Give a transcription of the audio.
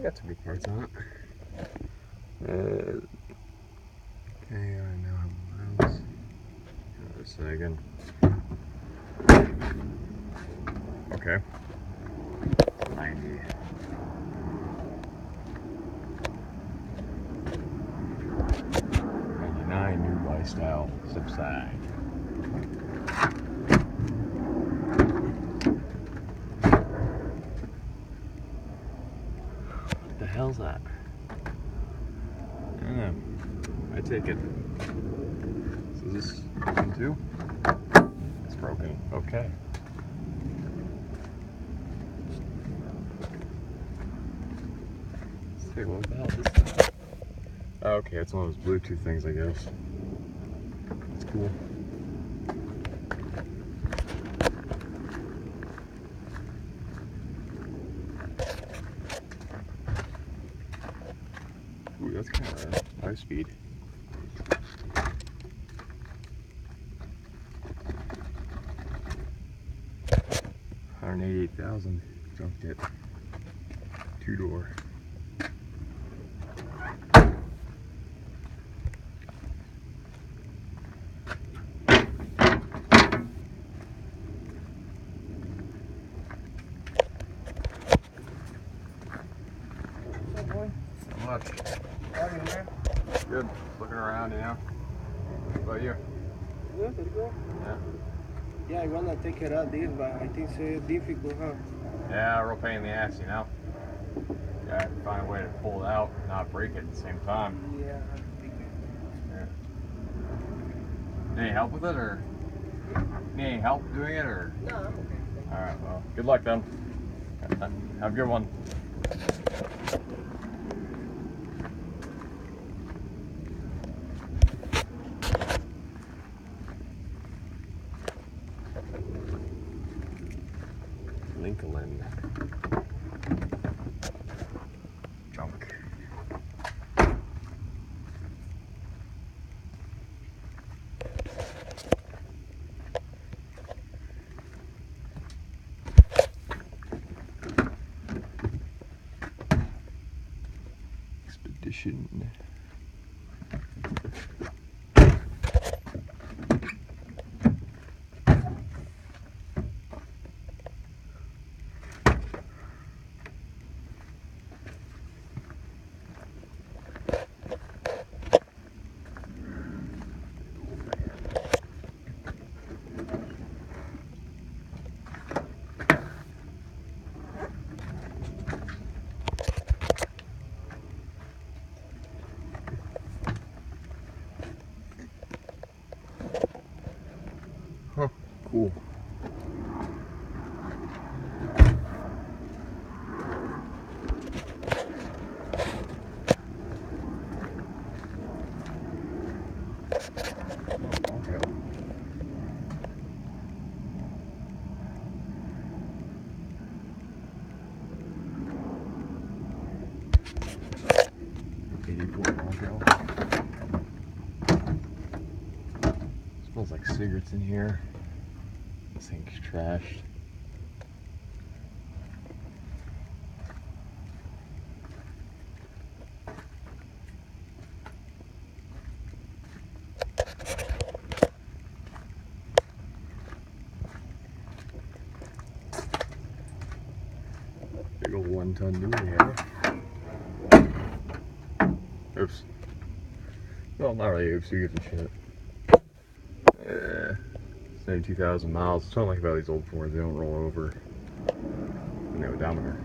got some good parts on it. Okay, I know how miles. This again. Okay. 90. New lifestyle subside. What the hell's that? I don't know. I take it. So is this broken too? It's broken. Okay. Let's take a look. What the hell is this? Oh, okay, it's one of those Bluetooth things, I guess. It's cool. Ooh, that's kind of high speed. $188,000 junk kit. 2-door. Much. Good. Looking around, you know. What about you? Yeah, pretty good. Yeah. Yeah, I wanna take it out this, but I think it's difficult, huh? Yeah, real pain in the ass, you know. Yeah, I have to find a way to pull it out and not break it at the same time. Yeah. Need any help with it, or need any help doing it, or? No, I'm okay. All right. Well, good luck then. Have a good one. Lincoln. Junk. Expedition. Huh, cool. Okay. Smells like cigarettes in here. This thing's trashed. Big old 1-ton dually here. Oops. Well, not really oops, who gives a shit. 72,000 miles. It's not like about these old Fords, they don't roll over. And the odometer.